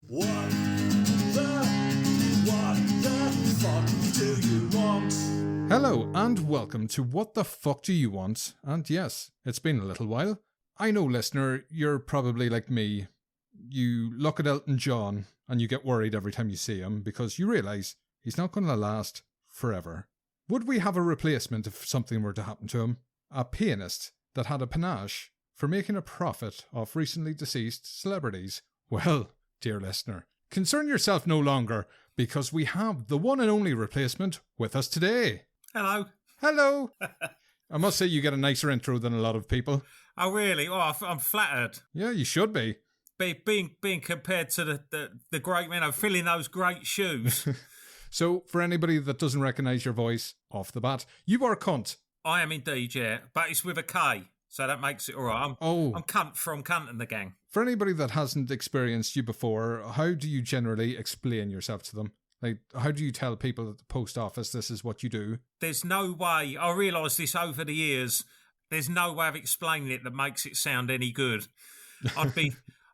What the fuck do you want? Hello and welcome to What the Fuck Do You Want? And yes, it's been a little while. I know, listener, you're probably like me. You look at Elton John and you get worried every time you see him because you realise he's not going to last forever. Would we have a replacement if something were to happen to him? A pianist that had a panache for making a profit off recently deceased celebrities? Well, dear listener, concern yourself no longer because we have the one and only replacement with us today. Hello. Hello. I must say you get a nicer intro than a lot of people. Oh, really? Oh, I'm flattered. Yeah, you should be. Being compared to the great men, filling those great shoes. So, for anybody that doesn't recognise your voice off the bat, you are Kunt. I am indeed, yeah. But it's with a K, so that makes it all right. I'm Kunt from Kunt and the gang. For anybody that hasn't experienced you before, how do you generally explain yourself to them? Like, how do you tell people at the post office this is what you do? There's no way, I realised this over the years, there's no way of explaining it that makes it sound any good.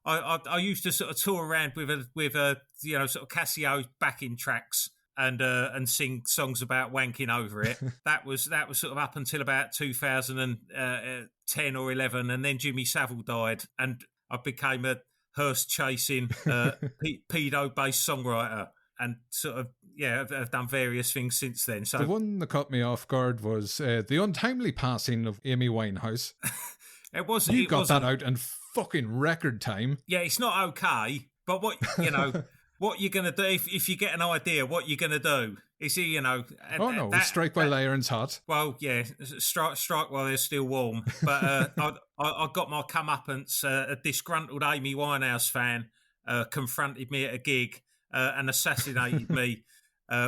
I used to sort of tour around with a sort of Casio backing tracks and sing songs about wanking over it. That was sort of up until about 2010 or 11, and then Jimmy Savile died, and I became a hearse chasing pedo based songwriter. And sort of, I've done various things since then. So the one that caught me off guard was the untimely passing of Amy Winehouse. It wasn't. You got that out in fucking record time. Yeah, it's not okay. But what what you're gonna do if you get an idea, what you're gonna do is strike while the iron's hot. Well, yeah, strike while they're still warm. But I got my comeuppance. A disgruntled Amy Winehouse fan confronted me at a gig. And assassinated me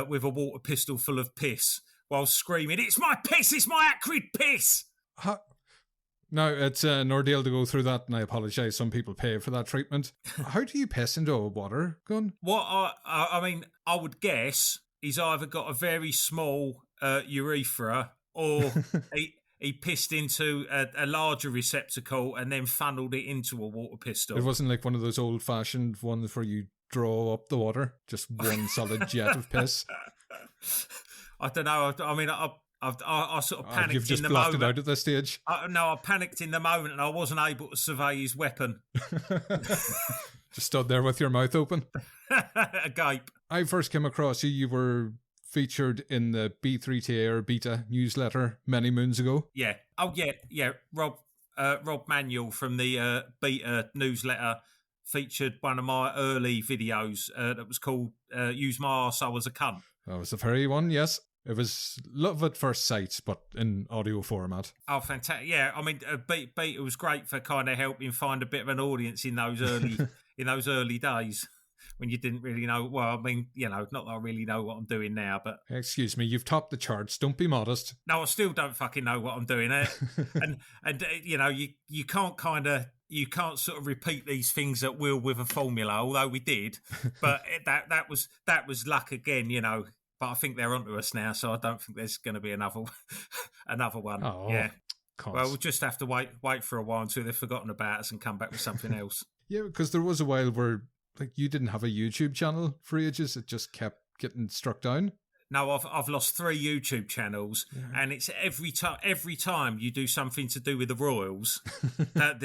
with a water pistol full of piss while screaming, "It's my piss! It's my acrid piss!" Now, it's an ordeal to go through that, and I apologise. Some people pay for that treatment. How do you piss into a water gun? What I would guess he's either got a very small urethra or he pissed into a larger receptacle and then funneled it into a water pistol. It wasn't like one of those old-fashioned ones where you draw up the water, just one solid jet of piss. I don't know. I mean, I sort of panicked. You've just in the blocked moment. it out at this stage. I panicked in the moment, and I wasn't able to survey his weapon. Just stood there with your mouth open, agape. I first came across you. You were featured in the B3TA or Beta newsletter many moons ago. Yeah. Oh yeah. Rob Manuel from the Beta newsletter featured one of my early videos that was called Use My Arsehole as a Cunt. That was the very one, yes. It was love at first sight, but in audio format. Oh, fantastic. Yeah, I mean, Beta was great for kind of helping find a bit of an audience in those early days when you didn't really know. Well, I mean, not that I really know what I'm doing now, but... Excuse me, you've topped the charts. Don't be modest. No, I still don't fucking know what I'm doing. You can't you can't sort of repeat these things at will with a formula, although we did. But that was luck again, But I think they're onto us now, so I don't think there's going to be another one. Oh, yeah. Cons. Well, we'll just have to wait for a while until they've forgotten about us and come back with something else. Yeah, because there was a while where you didn't have a YouTube channel for ages. It just kept getting struck down. No, I've lost 3 YouTube channels, and it's every time you do something to do with the Royals, that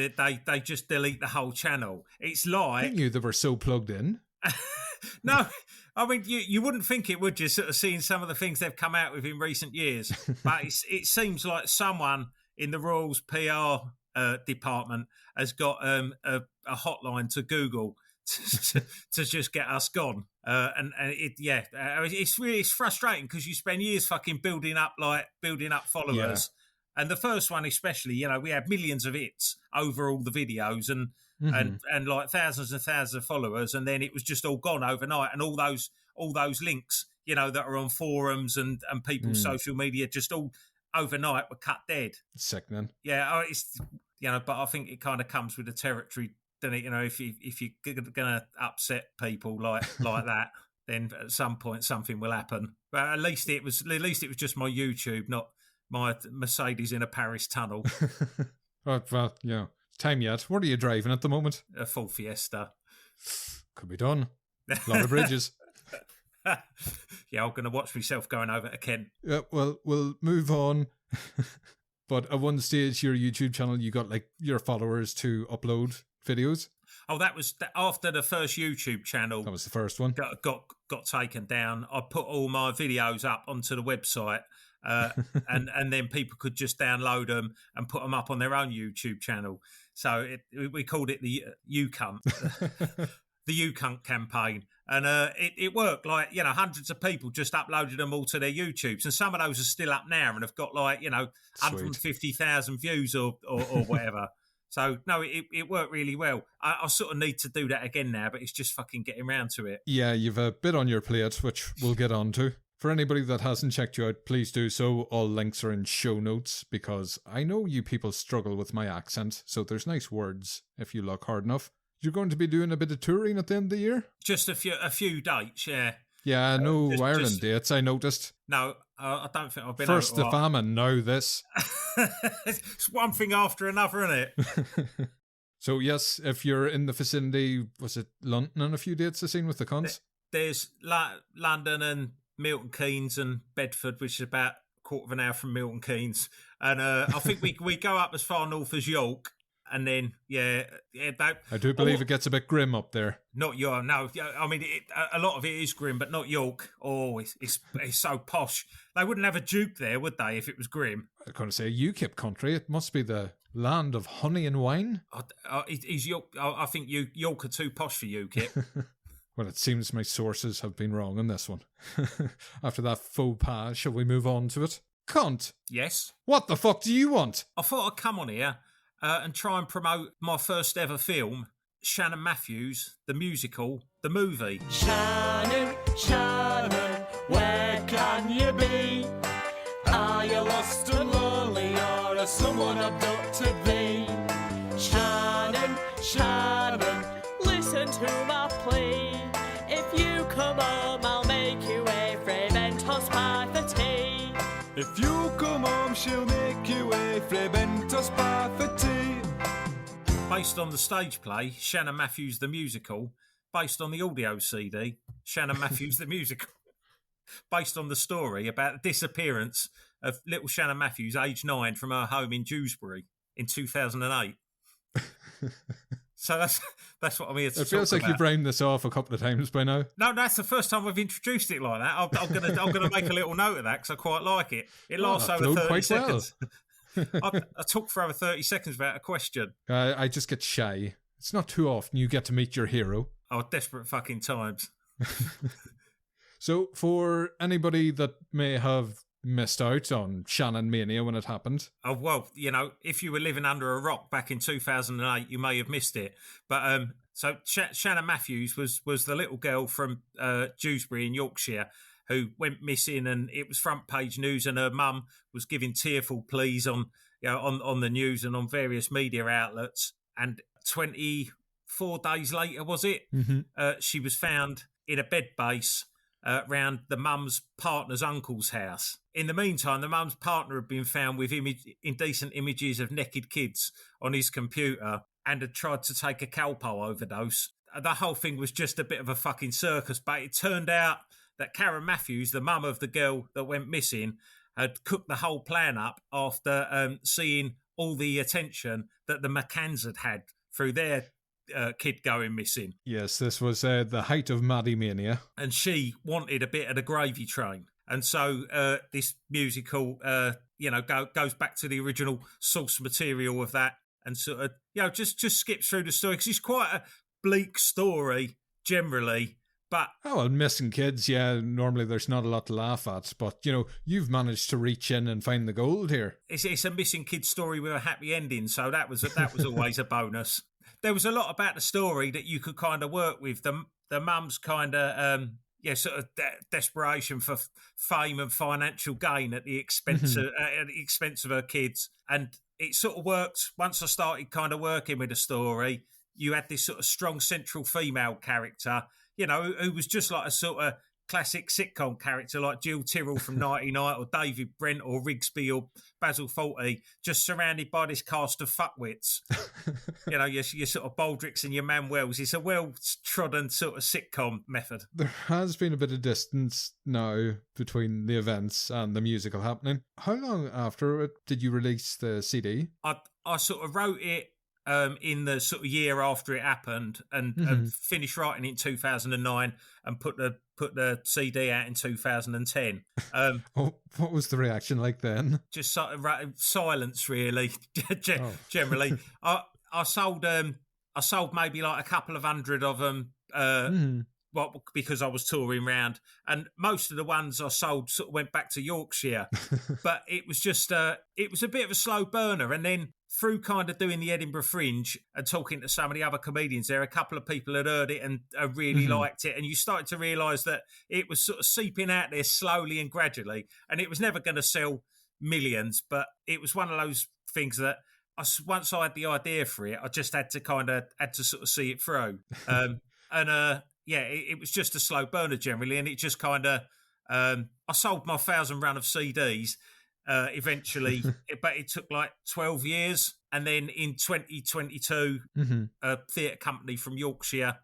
they just delete the whole channel. It's like... I knew they were so plugged in. No, I mean, you wouldn't think it, would you, sort of seeing some of the things they've come out with in recent years. But it seems like someone in the Royals PR department has got a hotline to Google to just get us gone. It's frustrating because you spend years fucking building up followers. Yeah. And the first one especially, we had millions of hits over all the videos and like thousands and thousands of followers, and then it was just all gone overnight, and all those links, that are on forums and people's social media just all overnight were cut dead. Sickening. Yeah, it's but I think it kind of comes with the territory, doesn't it? If you're gonna upset people like that, then at some point something will happen. But at least it was just my YouTube, not my Mercedes in a Paris tunnel. Well, time yet. What are you driving at the moment? A full Fiesta. Could be done. A lot of bridges. Yeah, I'm going to watch myself going over to Kent. Yeah, well, we'll move on. But at one stage, your YouTube channel, you got like your followers to upload videos. Oh, that was after the first YouTube channel. That was the first one. Got taken down. I put all my videos up onto the website, and then people could just download them and put them up on their own YouTube channel. So we called it the Kunt, the Kunt campaign, and it worked. Like, you know, hundreds of people just uploaded them all to their YouTubes, and some of those are still up now and have got like, you know, 150,000 views or whatever. So, no, it worked really well. I sort of need to do that again now, but it's just fucking getting around to it. Yeah, you've a bit on your plate, which we'll get on to. For anybody that hasn't checked you out, please do so. All links are in show notes, because I know you people struggle with my accent, so there's nice words if you look hard enough. You're going to be doing a bit of touring at the end of the year? Just a few dates, yeah. Yeah, no Ireland dates, I noticed. No, I don't think I've been First the famine, now this. It's one thing after another, isn't it? So yes, if you're in the vicinity, was it London on a few dates I've seen with the Cunts? There's London and Milton Keynes and Bedford, which is about a quarter of an hour from Milton Keynes. And I think we go up as far north as York. And then, I do believe it gets a bit grim up there. Not York, no. I mean, a lot of it is grim, but not York. Oh, it's so posh. They wouldn't have a Duke there, would they, if it was grim? I was going to say UKIP country. It must be the land of honey and wine. Is York? I think York are too posh for UKIP. Well, it seems my sources have been wrong on this one. After that faux pas, shall we move on to it? Kunt. Yes. What the fuck do you want? I thought I'd come on here and try and promote my first ever film, Shannon Matthews, the musical, the movie. Shannon, Shannon, where can you be? Are you lost and lonely, or has someone abducted thee? Shannon, Shannon, listen to my plea. If you come home, I'll make you a Frementos pie for tea. if you come home, she'll make you a Frementos pie for tea. Based on the stage play, Shannon Matthews, the musical. Based on the audio CD, Shannon Matthews, the musical. Based on the story about the disappearance of little Shannon Matthews, age 9, from her home in Dewsbury in 2008. So that's what I'm here to talk about. It feels like you've rhymed this off a couple of times by now. No, that's the first time I've introduced it like that. I'm gonna make a little note of that because I quite like it. It lasts over 30 seconds. Well. I talk for over 30 seconds about a question. I just get shy. It's not too often you get to meet your hero. Oh, desperate fucking times. So for anybody that may have missed out on Shannon Mania when it happened. Oh, well, you know, if you were living under a rock back in 2008, you may have missed it. But so Shannon Matthews was the little girl from Dewsbury in Yorkshire who went missing, and it was front page news, and her mum was giving tearful pleas on the news and on various media outlets. And 24 days later, was it? Mm-hmm. She was found in a bed base round the mum's partner's uncle's house. In the meantime, the mum's partner had been found with indecent images of naked kids on his computer and had tried to take a Calpol overdose. The whole thing was just a bit of a fucking circus, but it turned out that Karen Matthews, the mum of the girl that went missing, had cooked the whole plan up after seeing all the attention that the McCanns had through their kid going missing. Yes, this was the height of Maddie Mania. And she wanted a bit of the gravy train. And so this musical, goes back to the original source material of that and sort of, just skips through the story because it's quite a bleak story generally. But well, missing kids, yeah, normally there's not a lot to laugh at, but, you've managed to reach in and find the gold here. It's a missing kid story with a happy ending, so that was always a bonus. There was a lot about the story that you could kind of work with. The mum's kind of, sort of desperation for fame and financial gain at the expense of her kids. And it sort of worked. Once I started kind of working with the story, you had this sort of strong central female character, who was just like a sort of classic sitcom character like Jill Tyrrell from Nighty Night or David Brent or Rigsby or Basil Fawlty, just surrounded by this cast of fuckwits. You know, your sort of Baldricks and your Manuels. It's a well-trodden sort of sitcom method. There has been a bit of distance now between the events and the musical happening. How long after it did you release the CD? I sort of wrote it in the sort of year after it happened and finished writing it in 2009 and put the CD out in 2010. What was the reaction like then? Just sort of silence, really. Generally, I sold maybe like a couple of hundred of them. Because I was touring around, and most of the ones I sold sort of went back to Yorkshire. But it was just it was a bit of a slow burner, and then through kind of doing the Edinburgh Fringe and talking to some of the other comedians there, a couple of people had heard it and really liked it, and you started to realise that it was sort of seeping out there slowly and gradually, and it was never going to sell millions, but it was one of those things that once I had the idea for it, I just had to sort of see it through. Yeah, it was just a slow burner generally, and it just kind of I sold my 1,000 run of CDs eventually, but it took like 12 years. And then in 2022, a theatre company from Yorkshire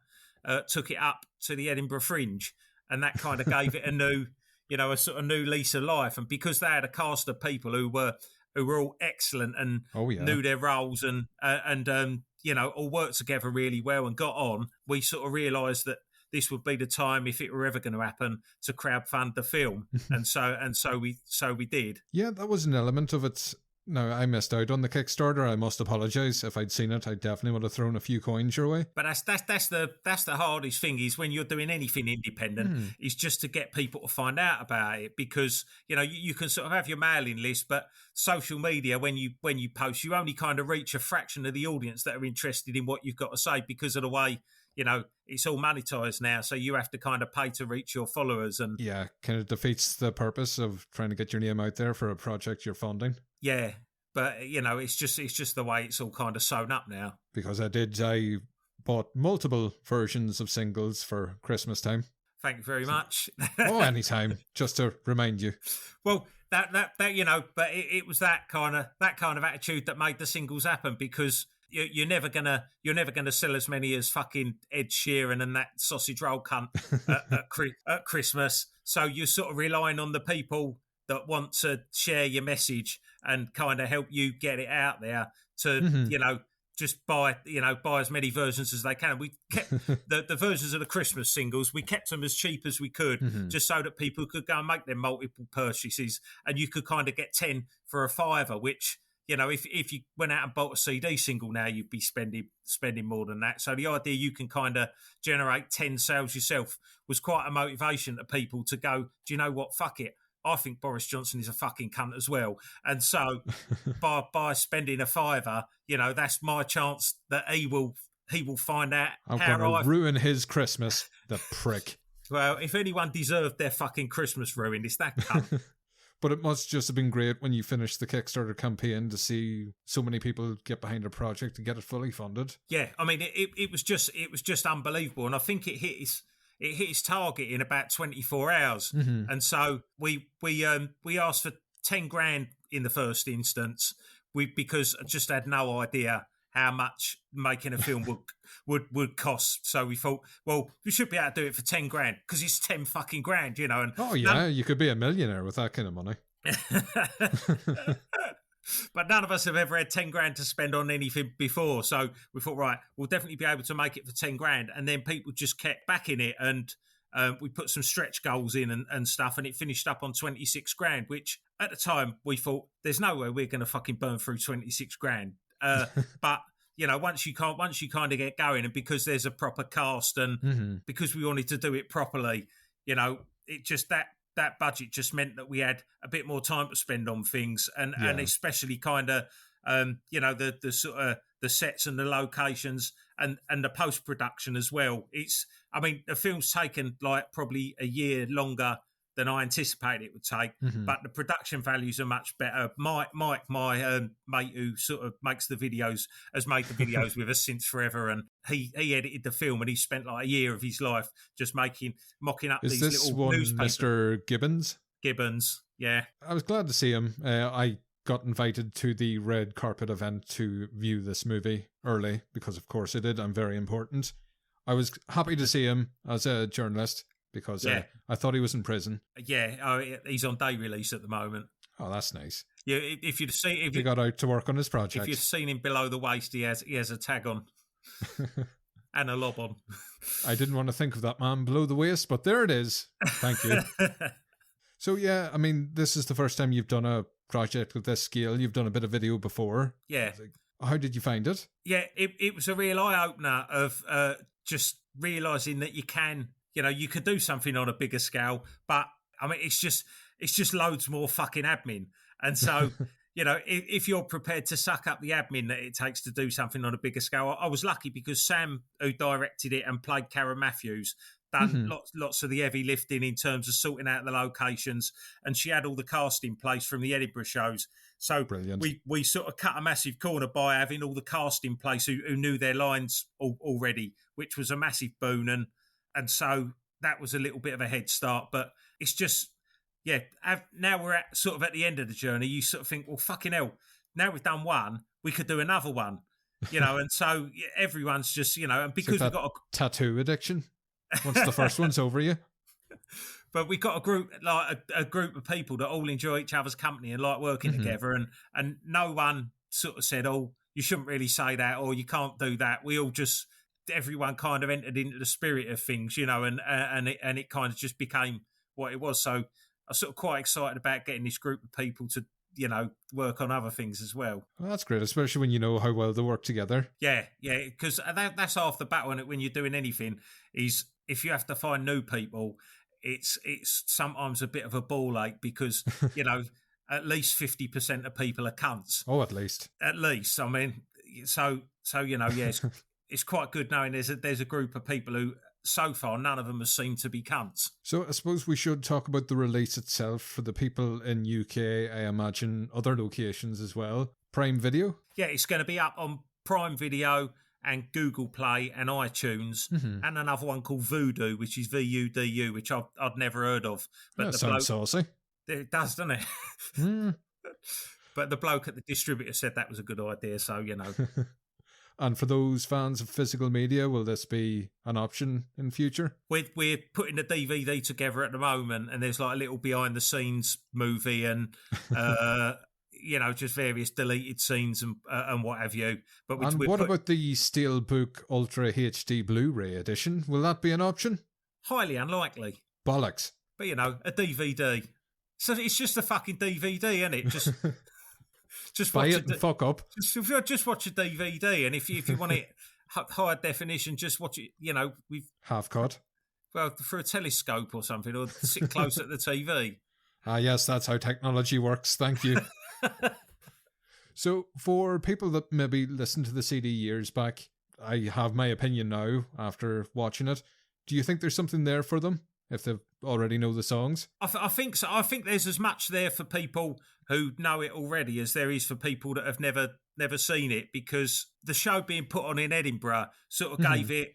took it up to the Edinburgh Fringe, and that kind of gave it a new, a sort of new lease of life. And because they had a cast of people who were all excellent and knew their roles and all worked together really well and got on, we sort of realised that this would be the time, if it were ever going to happen, to crowdfund the film, and so we did. Yeah, that was an element of it. No, I missed out on the Kickstarter. I must apologise. If I'd seen it, I definitely would have thrown a few coins your way. But that's the hardest thing is when you're doing anything independent, is just to get people to find out about it, because you can sort of have your mailing list, but social media, when you post, you only kind of reach a fraction of the audience that are interested in what you've got to say because of the way. It's all monetized now, so you have to kind of pay to reach your followers, and kind of defeats the purpose of trying to get your name out there for a project you're funding. Yeah, but it's just the way it's all kind of sewn up now. Because I bought multiple versions of singles for Christmas time. Thank you very much. Anytime, just to remind you. Well, that but it was that kind of attitude that made the singles happen, because you're never gonna sell as many as fucking Ed Sheeran and that sausage roll cunt at Christmas. So you're sort of relying on the people that want to share your message and kind of help you get it out there to just buy as many versions as they can. We kept the versions of the Christmas singles, we kept them as cheap as we could, just so that people could go and make their multiple purchases, and you could kind of get 10 for a £5, which. If you went out and bought a CD single now, you'd be spending more than that. So the idea you can kind of generate 10 sales yourself was quite a motivation to people to go, do you know what? Fuck it. I think Boris Johnson is a fucking cunt as well. And so by spending a £5, that's my chance that he will find out I'm going to ruin his Christmas, the prick. Well, if anyone deserved their fucking Christmas ruined, it's that cunt. But it must just have been great when you finished the Kickstarter campaign to see so many people get behind a project and get it fully funded. Yeah, I mean, it was just unbelievable, and I think it hit its target in about 24 hours. And so we asked for 10 grand in the first instance, because I just had no idea how much making a film would cost. So we thought, well, we should be able to do it for 10 grand because it's 10 fucking grand, And you could be a millionaire with that kind of money. But none of us have ever had 10 grand to spend on anything before. So we thought, right, we'll definitely be able to make it for 10 grand. And then people just kept backing it, and we put some stretch goals in and stuff, and it finished up on 26 grand, which at the time we thought, there's no way we're going to fucking burn through 26 grand. But once you kind of get going, and because there's a proper cast, and because we wanted to do it properly, it just that budget just meant that we had a bit more time to spend on things, and especially kind of the sort of the sets and the locations and the post production as well. The film's taken like probably a year longer than I anticipated it would take. Mhm. But the production values are much better. Mike, my mate who sort of makes the videos, has made the videos with us since forever, and he edited the film, and he spent like a year of his life just mocking up Is these this little one newspaper Mr. Gibbons? Gibbons. Yeah, I was glad to see him. I got invited to the red carpet event to view this movie early because, of course, I did. I'm very important. I was happy to see him as a journalist because I thought he was in prison. Yeah, he's on day release at the moment. Oh, that's nice. Yeah, if you'd seen, if he got out to work on his project. If you'd seen him below the waist, he has a tag on and a lob on. I didn't want to think of that man below the waist, but there it is. Thank you. So yeah, I mean, this is the first time you've done a project with this scale. You've done a bit of video before. Yeah. How did you find it? Yeah, it was a real eye opener of just realising that you could do something on a bigger scale, but I mean, it's just loads more fucking admin. And so, if you're prepared to suck up the admin that it takes to do something on a bigger scale, I was lucky because Sam, who directed it and played Karen Matthews, done lots of the heavy lifting in terms of sorting out the locations, and she had all the cast in place from the Edinburgh shows. So brilliant. We sort of cut a massive corner by having all the cast in place who knew their lines already, which was a massive boon. And so that was a little bit of a head start. But it's just, now we're at the end of the journey. You sort of think, well, fucking hell, now we've done one, we could do another one, and so everyone's just, and because we've got a tattoo addiction. Once the first one's over you. But we got a group of people that all enjoy each other's company and like working together, and no one sort of said, "Oh, you shouldn't really say that," or "You can't do that." We all everyone kind of entered into the spirit of things, and it kind of just became what it was. So I was sort of quite excited about getting this group of people to work on other things as well. Well, that's great, especially when you know how well they work together. Yeah, because that's half the battle when you're doing anything, is if you have to find new people, it's sometimes a bit of a ball ache because, at least 50% of people are cunts. Oh, at least. At least. I mean, so it's quite good knowing there's a group of people who, so far, none of them have seemed to be cunts. So I suppose we should talk about the release itself for the people in UK, I imagine other locations as well. Prime Video? Yeah, it's going to be up on Prime Video and Google Play and iTunes, and another one called Voodoo, which is VUDU, which I'd never heard of. But that sounds saucy. It does, doesn't it? But the bloke at the distributor said that was a good idea, so, And for those fans of physical media, will this be an option in future? We're putting the DVD together at the moment, and there's like a little behind-the-scenes movie and... just various deleted scenes and what have you. But what about the Steelbook Ultra HD Blu-ray edition? Will that be an option? Highly unlikely. Bollocks. But, a DVD. So it's just a fucking DVD, isn't it? Just buy it and fuck up. Just watch a DVD, and if you want it higher definition, just watch it, we've... Half cut? Well, through a telescope or something, or sit close at the TV. Ah, yes, that's how technology works. Thank you. So for people that maybe listened to the CD years back, I have my opinion now after watching it. Do you think there's something there for them if they already know the songs? I think so. I think there's as much there for people who know it already as there is for people that have never seen it, because the show being put on in Edinburgh sort of gave it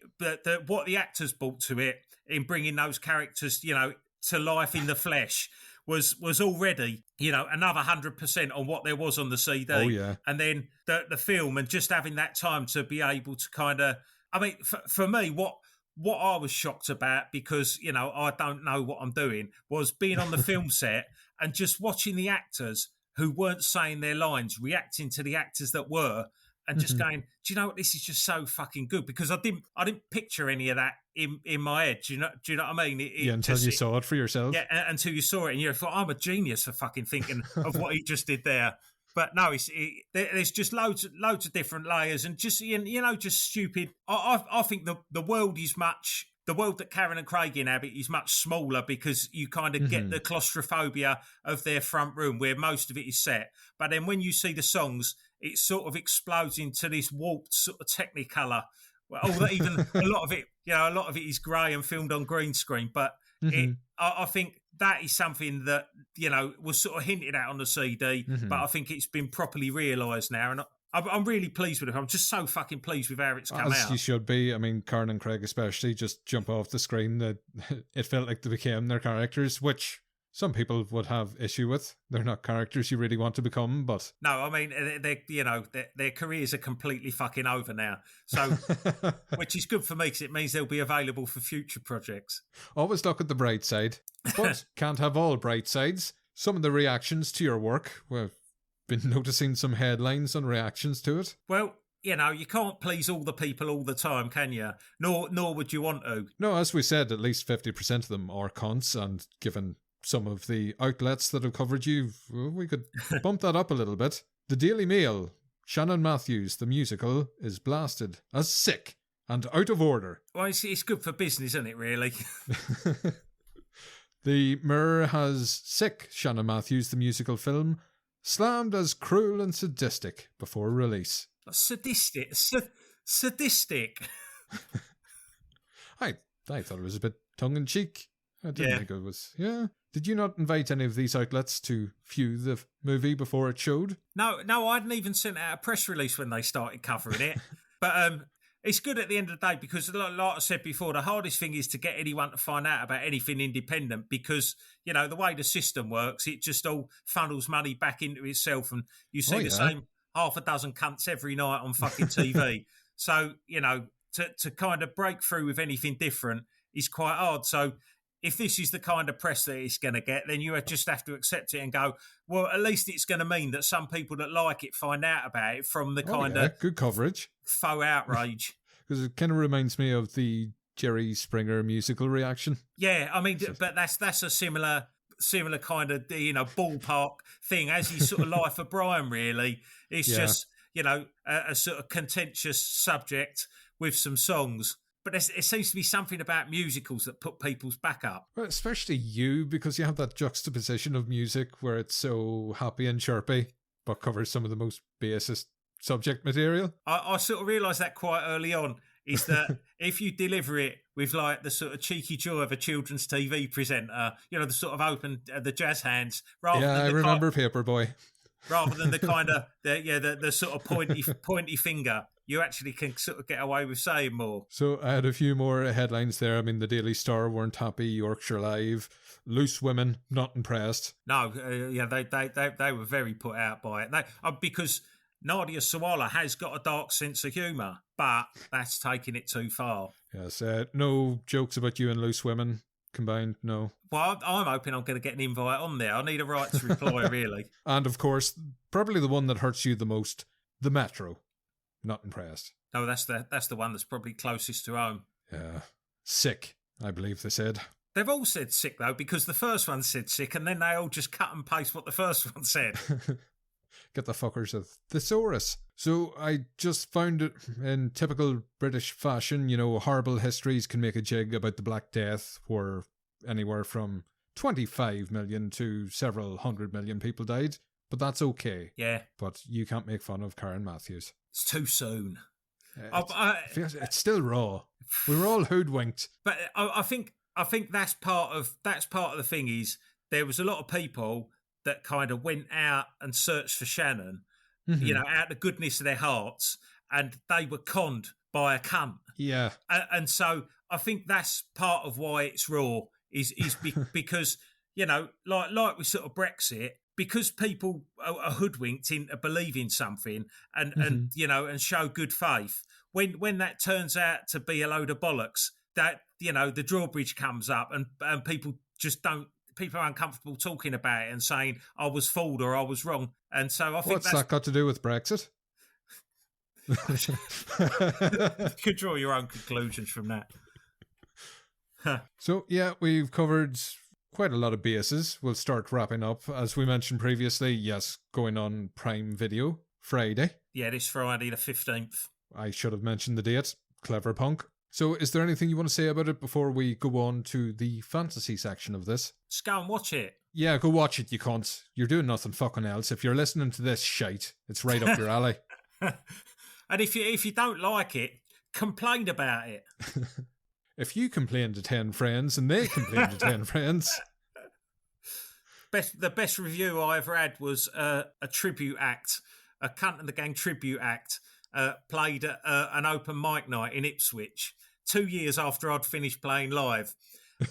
what the actors brought to it in bringing those characters, to life in the flesh. Was already, another 100% on what there was on the CD. Oh, yeah. And then the film, and just having that time to be able to kind of... I mean, for me, what I was shocked about, because, I don't know what I'm doing, was being on the film set and just watching the actors who weren't saying their lines, reacting to the actors that were, and just going, do you know what, this is just so fucking good, because I didn't picture any of that in my head. Do you know what I mean? Until you saw it for yourself. Yeah, until you saw it, and you thought, I'm a genius for fucking thinking of what he just did there. But no, there's just loads of different layers, and just just stupid. I think the world is much. The world that Karen and Craig inhabit is much smaller, because you kind of get the claustrophobia of their front room where most of it is set. But then when you see the songs, it sort of explodes into this warped sort of Technicolor. Well, even a lot of it is grey and filmed on green screen. But I think that is something that, was sort of hinted at on the CD, but I think it's been properly realised now. And I'm really pleased with it. I'm just so fucking pleased with how it's come out. As you should be. I mean, Karen and Craig especially just jump off the screen. That it felt like they became their characters, which some people would have issue with. They're not characters you really want to become, but... No, I mean, their careers are completely fucking over now. So, which is good for me because it means they'll be available for future projects. Always look at the bright side, but can't have all bright sides. Some of the reactions to your work, we've been noticing some headlines on reactions to it. Well, you can't please all the people all the time, can you? Nor would you want to. No, as we said, at least 50% of them are cunts, and given some of the outlets that have covered you, we could bump that up a little bit. The Daily Mail, Shannon Matthews, the musical, is blasted as sick and out of order. Well, it's good for business, isn't it, really? The Mirror has sick Shannon Matthews, the musical film, slammed as cruel and sadistic before release. Sadistic? Sadistic? I thought it was a bit tongue-in-cheek. I didn't think it was. Yeah. Did you not invite any of these outlets to view the movie before it showed? No, I hadn't even sent out a press release when they started covering it. But it's good at the end of the day because, like I said before, the hardest thing is to get anyone to find out about anything independent because, the way the system works, it just all funnels money back into itself and you see the same half a dozen cunts every night on fucking TV. So, to kind of break through with anything different is quite hard. So if this is the kind of press that it's going to get, then you just have to accept it and go, well, at least it's going to mean that some people that like it find out about it from the kind of good coverage, faux outrage. Because it kind of reminds me of the Jerry Springer musical reaction. Yeah, I mean, but that's a similar kind of, ballpark thing, as his sort of Life of Brian, really. It's just, a sort of contentious subject with some songs. But it seems to be something about musicals that put people's back up. Well, especially you, because you have that juxtaposition of music where it's so happy and chirpy, but covers some of the most basest subject material. I sort of realised that quite early on, is that if you deliver it with like the sort of cheeky joy of a children's TV presenter, the sort of open, the jazz hands, rather than I remember Paperboy. Rather than the kind of, the sort of pointy finger, you actually can sort of get away with saying more. So I had a few more headlines there. I mean, the Daily Star weren't happy, Yorkshire Live, Loose Women, not impressed. No, they were very put out by it. Because Nadia Sawalha has got a dark sense of humour, but that's taking it too far. Yes, no jokes about you and Loose Women combined, no. Well, I'm hoping I'm going to get an invite on there. I need a right to reply, really. And of course, probably the one that hurts you the most, the Metro. Not impressed. No, that's the one that's probably closest to home. Yeah. Sick, I believe they said. They've all said sick, though, because the first one said sick, and then they all just cut and paste what the first one said. Get the fuckers of thesaurus. So I just found it in typical British fashion, horrible histories can make a jig about the Black Death, where anywhere from 25 million to several 100 million people died. But that's okay. Yeah. But you can't make fun of Karen Matthews. It's too soon. It's still raw. We were all hoodwinked. But I think that's part of the thing is there was a lot of people that kind of went out and searched for Shannon, out of the goodness of their hearts, and they were conned by a cunt. Yeah. And so I think that's part of why it's raw is because, like with sort of Brexit, because people are hoodwinked into believing something and show good faith, when that turns out to be a load of bollocks, that, the drawbridge comes up and people are uncomfortable talking about it and saying, I was fooled or I was wrong. And so I think What's that got to do with Brexit? You could draw your own conclusions from that. So, yeah, we've covered quite a lot of bases. We'll start wrapping up. As we mentioned previously, yes, going on Prime Video Friday. Yeah, this Friday the 15th. I should have mentioned the date. Clever punk. So is there anything you want to say about it before we go on to the fantasy section of this? Just go and watch it. Yeah, go watch it, you cunts. You're doing nothing fucking else. If you're listening to this shite, it's right up your alley. And if you don't like it, complain about it. If you complain to 10 friends and they complain to 10 friends, The best review I ever had was a tribute act, a Kunt and the Gang tribute act, played at an open mic night in Ipswich 2 years after I'd finished playing live.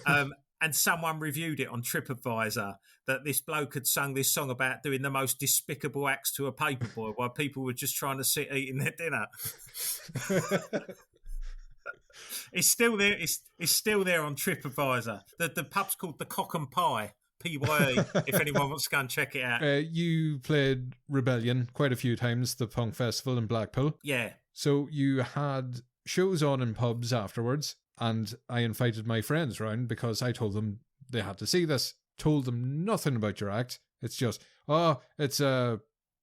And someone reviewed it on TripAdvisor that this bloke had sung this song about doing the most despicable acts to a paperboy while people were just trying to sit eating their dinner. It's still there. It's still there on TripAdvisor. The pub's called the Cock and Pie, PYE, if anyone wants to go and check it out. You played Rebellion quite a few times, the punk festival in Blackpool. Yeah. So you had shows on in pubs afterwards, and I invited my friends round because I told them they had to see this. Told them nothing about your act. It's just, it's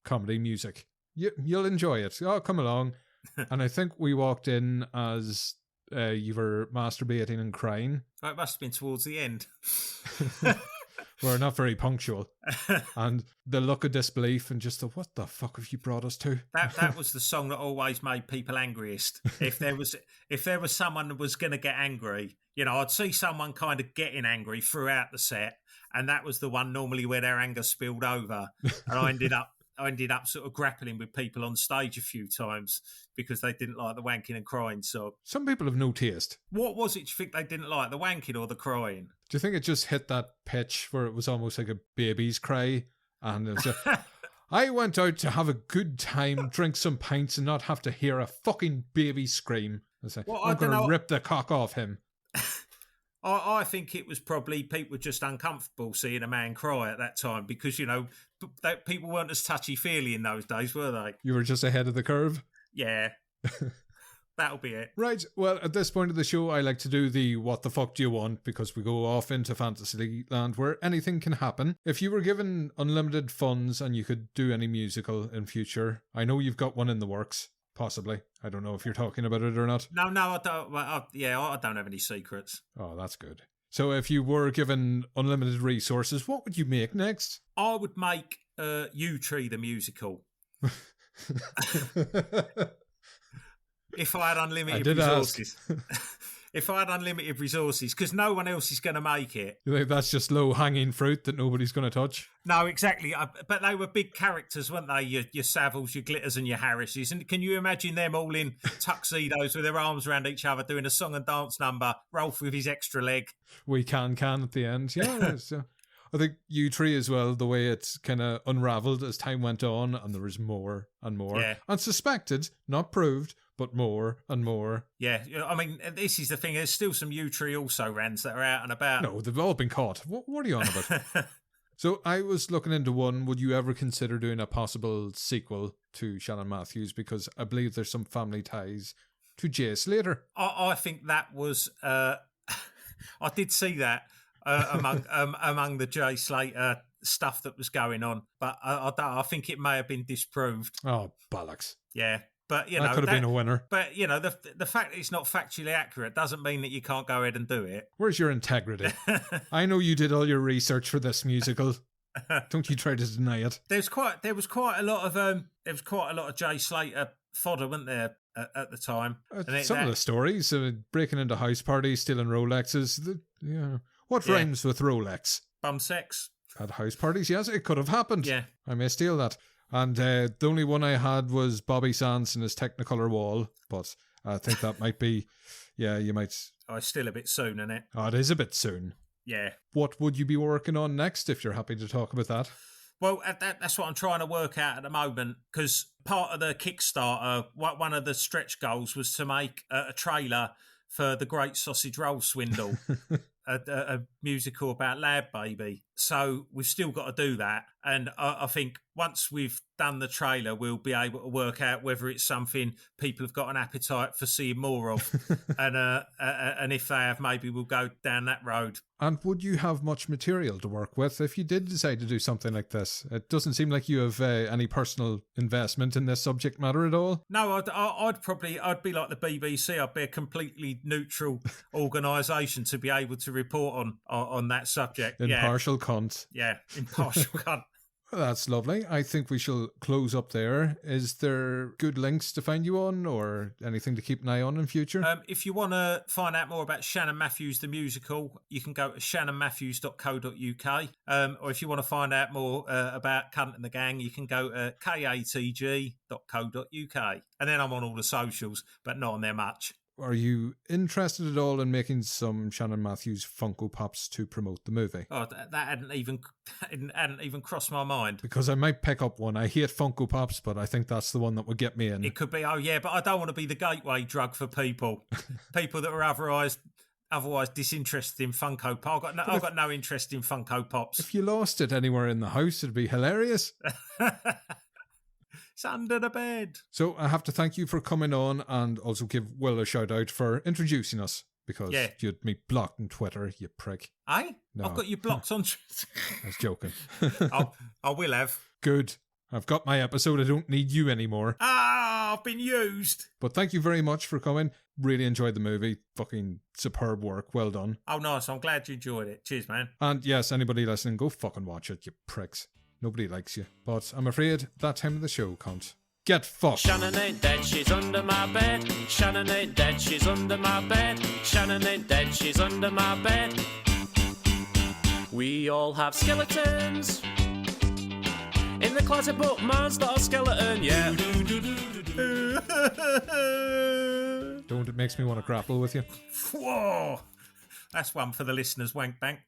comedy music. You'll enjoy it. Oh, come along. And I think we walked in as you were masturbating and crying. It must have been towards the end. We're not very punctual. And the look of disbelief and just what the fuck have you brought us to? That was the song that always made people angriest. If there was someone that was going to get angry, I'd see someone kind of getting angry throughout the set, and that was the one normally where their anger spilled over. And I ended up sort of grappling with people on stage a few times because they didn't like the wanking and crying song. Some people have no taste. What was it you think they didn't like, the wanking or the crying? Do you think it just hit that pitch where it was almost like a baby's cry? And it was I went out to have a good time, drink some pints and not have to hear a fucking baby scream. I'm going to rip the cock off him. I think it was probably people were just uncomfortable seeing a man cry at that time because, people weren't as touchy-feely in those days, were they? You were just ahead of the curve? Yeah. That'll be it. Right. Well, at this point of the show, I like to do the what the fuck do you want, because we go off into fantasy land where anything can happen. If you were given unlimited funds and you could do any musical in future, I know you've got one in the works. Possibly. I don't know if you're talking about it or not. No, I don't. I don't have any secrets. Oh, that's good. So if you were given unlimited resources, what would you make next? I would make U-Tree the musical. If I had unlimited resources. If I had unlimited resources, because no one else is going to make it. You think that's just low-hanging fruit that nobody's going to touch? No, exactly. But they were big characters, weren't they? Your Savills, your Glitters and your Harrises. And can you imagine them all in tuxedos with their arms around each other doing a song and dance number, Rolf with his extra leg? We can at the end. Yeah, so I think U-Tree as well, the way it's kind of unravelled as time went on, and there was more and more. Yeah. And suspected, not proved, but more and more. Yeah, I mean, this is the thing. There's still some U-Tree also rans that are out and about. No, they've all been caught. What are you on about? So I was looking into one. Would you ever consider doing a possible sequel to Shannon Matthews? Because I believe there's some family ties to Jay Slater. I think that was... I did see that among the Jay Slater stuff that was going on, but I think it may have been disproved. Oh, bollocks. Yeah. But, that could have been a winner. But, the fact that it's not factually accurate doesn't mean that you can't go ahead and do it. Where's your integrity? I know you did all your research for this musical. Don't you try to deny it. There was quite a lot of Jay Slater fodder, wasn't there, at the time? Of the stories, breaking into house parties, stealing Rolexes. What rhymes with Rolex? Bum sex. At house parties, yes, it could have happened. Yeah. I may steal that. And the only one I had was Bobby Sands and his Technicolor wall, but I think that might be, you might... Oh, it's still a bit soon, isn't it? Oh, it is a bit soon. Yeah. What would you be working on next, if you're happy to talk about that? Well, that's what I'm trying to work out at the moment, because part of the Kickstarter, one of the stretch goals was to make a trailer for The Great Sausage Roll Swindle, a musical about Lab Baby. So we've still got to do that. And I think once we've done the trailer, we'll be able to work out whether it's something people have got an appetite for seeing more of. And if they have, maybe we'll go down that road. And would you have much material to work with if you did decide to do something like this? It doesn't seem like you have any personal investment in this subject matter at all. No, I'd be like the BBC. I'd be a completely neutral organisation to be able to report on that subject. Impartial cunt. Yeah, impartial cunt. That's lovely. I think we shall close up there. Is there good links to find you on or anything to keep an eye on in future? If you want to find out more about Shannon Matthews, the musical, you can go to shannonmatthews.co.uk. Or if you want to find out more about Kunt and the gang, you can go to katg.co.uk. And then I'm on all the socials, but not on there much. Are you interested at all in making some Shannon Matthews Funko Pops to promote the movie? Oh, that hadn't even crossed my mind. Because I might pick up one. I hate Funko Pops, but I think that's the one that would get me in. It could be, but I don't want to be the gateway drug for people. People that are otherwise disinterested in Funko Pop. I've got no interest in Funko Pops. If you lost it anywhere in the house, it'd be hilarious. It's under the bed. So I have to thank you for coming on and also give Will a shout out for introducing us because you had me blocked on Twitter, you prick. Eh? No. I've got you blocked on I was joking. I will have. Good. I've got my episode. I don't need you anymore. I've been used. But thank you very much for coming. Really enjoyed the movie. Fucking superb work. Well done. Oh, nice. I'm glad you enjoyed it. Cheers, man. And yes, anybody listening, go fucking watch it, you pricks. Nobody likes you. But I'm afraid that time of the show, Kunt. Get fucked. Shannon ain't dead, she's under my bed. Shannon ain't dead, she's under my bed. Shannon ain't dead, she's under my bed. We all have skeletons in the closet, but mine's not a skeleton, yeah. Don't, it makes me want to grapple with you. Whoa. That's one for the listeners, wank bank.